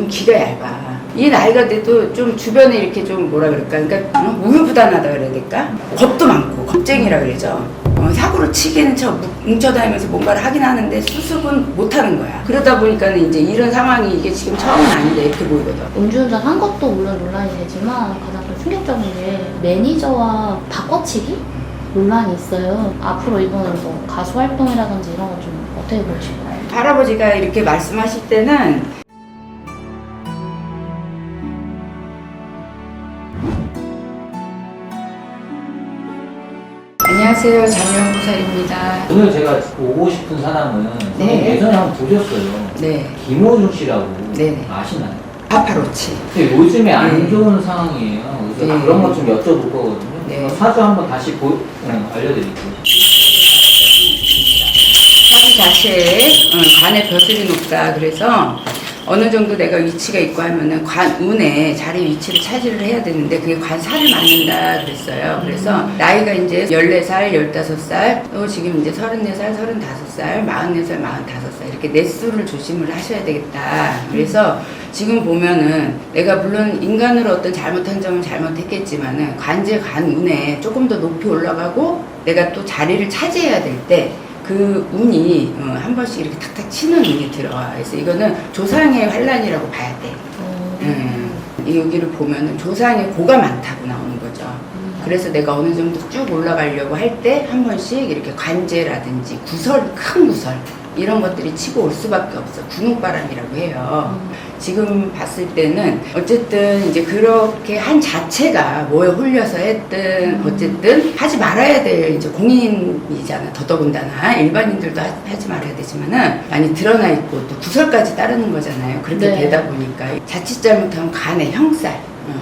좀 기가 얇아. 이 나이가 돼도 좀 주변에 이렇게 좀 뭐라 그럴까, 그러니까 우유부단하다 그래야 될까? 겁도 많고 겁쟁이라 그러죠. 사고를 치기는 뭉쳐다니면서 뭔가를 하긴 하는데 수습은 못하는 거야. 그러다 보니까는 이제 이런 상황이 이게 지금 처음은 아닌데 이렇게 보이거든. 음주운전 한 것도 물론 논란이 되지만 가장 좀 충격적인 게 매니저와 바꿔치기 논란이 있어요. 앞으로 이번에 뭐 가수 활동이라든지 이런 거 좀 어떻게 보실까요? 할아버지가 이렇게 말씀하실 때는 안녕하세요, 장영구살입니다. 오늘 제가 보고 싶은 사람은 네. 예전에 한번 보셨어요. 네, 김호중 씨라고 네. 아시나요? 파파로치. 근데 요즘에 안 네. 좋은 상황이에요. 그래서 네. 그런 것 좀 여쭤볼 거거든요. 네. 사주 한번 다시 알려드릴게요. 사주 자체에 관의 벼슬이 높다. 그래서 어느 정도 내가 위치가 있고 하면은 관운에 자리 위치를 차지를 해야 되는데 그게 관사를 맞는다 그랬어요. 그래서 나이가 이제 14살, 15살, 또 지금 이제 34살, 35살, 44살, 45살 이렇게 넷수를 조심을 하셔야 되겠다. 그래서 지금 보면은 내가 물론 인간으로 어떤 잘못한 점은 잘못했겠지만은 관제 관운에 조금 더 높이 올라가고 내가 또 자리를 차지해야 될 때 그 운이 한 번씩 이렇게 탁탁 치는 운이 들어와. 그래서 이거는 조상의 환란이라고 봐야 돼. 여기를 보면은 조상의 고가 많다고 나오는 거죠. 그래서 내가 어느 정도 쭉 올라가려고 할 때 한 번씩 이렇게 관제라든지 큰 구설 이런 것들이 치고 올 수밖에 없어. 군옥바람이라고 해요. 지금 봤을 때는 어쨌든 이제 그렇게 한 자체가 뭐에 홀려서 했든 어쨌든 하지 말아야 될 이제 공인이잖아. 더더군다나 일반인들도 하지 말아야 되지만은 많이 드러나 있고 또 구설까지 따르는 거잖아요. 그렇게 네. 되다 보니까 자칫 잘못하면 간에 형살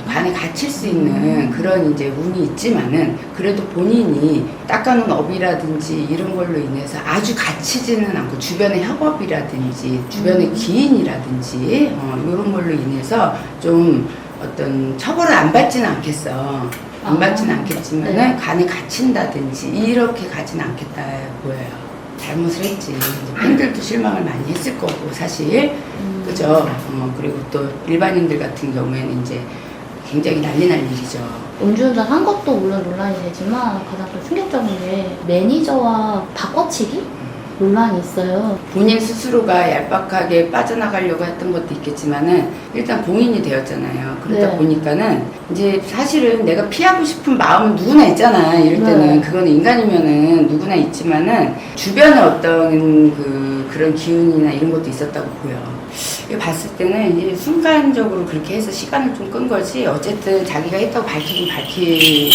관에 갇힐 수 있는 그런 이제 운이 있지만은 그래도 본인이 닦아놓은 업이라든지 이런 걸로 인해서 아주 갇히지는 않고 주변의 협업이라든지 주변의 기인이라든지 이런 걸로 인해서 좀 어떤 처벌을 안 받지는 않겠어. 안 받지는 않겠지만은 네. 간에 갇힌다든지 이렇게 가지는 않겠다 보여요. 잘못을 했지. 팬들도 실망을 많이 했을 거고 사실 그죠. 그리고 또 일반인들 같은 경우에는 이제 굉장히 난리 날 일이죠. 음주운전 한 것도 물론 논란이 되지만 가장 좀 충격적인 게 매니저와 바꿔치기 논란이 있어요. 본인 스스로가 얄팍하게 빠져나가려고 했던 것도 있겠지만은 일단 공인이 되었잖아요. 그러다 네. 보니까는 이제 사실은 내가 피하고 싶은 마음은 누구나 있잖아. 이럴 때는 네. 그거는 인간이면은 누구나 있지만은 주변에 어떤 그런 기운이나 이런 것도 있었다고 보여. 이거 봤을 때는 이제 순간적으로 그렇게 해서 시간을 좀 끈 거지. 어쨌든 자기가 했다고 밝히지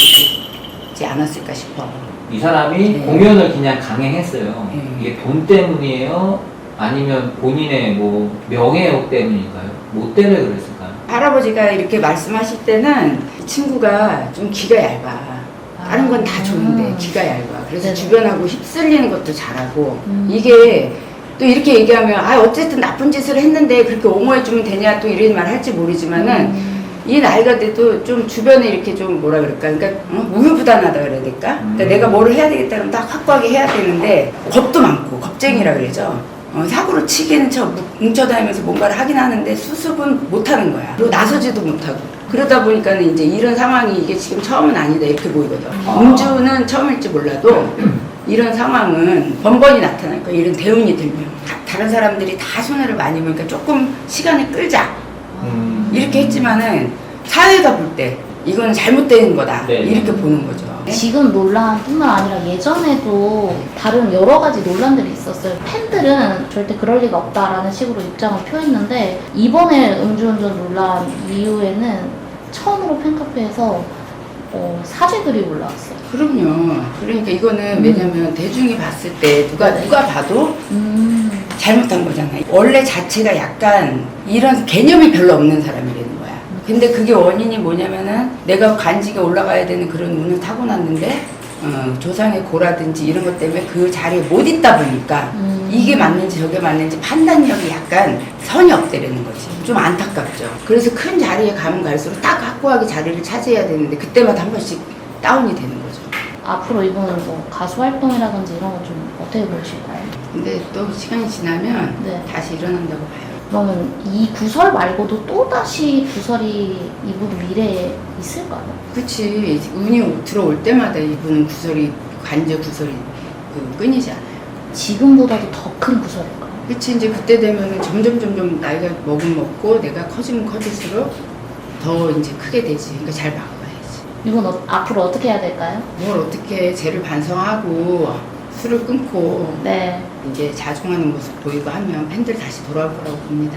않았을까 싶어. 이 사람이 네. 공연을 그냥 강행했어요. 네. 이게 돈 때문이에요? 아니면 본인의 뭐 명예욕 때문일까요? 뭐 때문에 그랬을까요? 할아버지가 이렇게 말씀하실 때는 이 친구가 좀 기가 얇아. 다른 건 다 좋은데 기가 얇아. 그래서 네네. 주변하고 휩쓸리는 것도 잘하고 이게 이게 또 이렇게 얘기하면 어쨌든 나쁜 짓을 했는데 그렇게 옹호해주면 되냐 또 이런 말 할지 모르지만은 이 나이가 돼도 좀 주변에 이렇게 좀 뭐라 그럴까, 그러니까 우유부단하다 그래야 될까? 그러니까 내가 뭐를 해야 되겠다 그러면 딱 확고하게 해야 되는데 겁도 많고 겁쟁이라 그러죠. 사고를 치기는 뭉쳐다니면서 뭔가를 하긴 하는데 수습은 못하는 거야. 그리고 나서지도 못하고. 그러다 보니까는 이제 이런 상황이 이게 지금 처음은 아니다 이렇게 보이거든. 음주는 처음일지 몰라도 이런 상황은 번번이 나타날 거야. 이런 대운이 들면 다른 사람들이 다 손해를 많이 보니까 조금 시간을 끌자 이렇게 했지만은 사회가 볼 때 이건 잘못된 거다 네. 이렇게 보는 거죠. 지금 논란뿐만 아니라 예전에도 다른 여러 가지 논란들이 있었어요. 팬들은 절대 그럴 리가 없다라는 식으로 입장을 표했는데 이번에 음주운전 논란 이후에는 처음으로 팬카페에서 사죄글이 올라왔어요. 그럼요. 그러니까 이거는 왜냐면 대중이 봤을 때 누가 봐도 잘못한 거잖아요. 원래 자체가 약간 이런 개념이 별로 없는 사람이라는 거야. 근데 그게 원인이 뭐냐면은 내가 간직에 올라가야 되는 그런 운을 타고났는데 조상의 고라든지 이런 것 때문에 그 자리에 못 있다 보니까 이게 맞는지 저게 맞는지 판단력이 약간 선이 없대라는 거지. 좀 안타깝죠. 그래서 큰 자리에 가면 갈수록 딱 확고하게 자리를 차지해야 되는데 그때마다 한 번씩 다운이 되는 거죠. 앞으로 이번에 뭐 가수 활동이라든지 이런 거 좀 어떻게 보실까요? 근데 또 시간이 지나면 네. 다시 일어난다고 봐요. 그러면 이 구설 말고도 또 다시 구설이 이분 미래에 있을까요? 그치. 운이 들어올 때마다 이분은 관절 구설이 끊이지 않아요. 지금보다도 더 큰 구설일까요? 그치. 이제 그때 되면은 점점 나이가 먹고 내가 커지면 커질수록 더 이제 크게 되지. 그러니까 잘 막아야지. 이건 앞으로 어떻게 해야 될까요? 뭘 어떻게 죄를 반성하고 술을 끊고 네. 이제 자중하는 모습 보이고 하면 팬들 다시 돌아올 거라고 봅니다.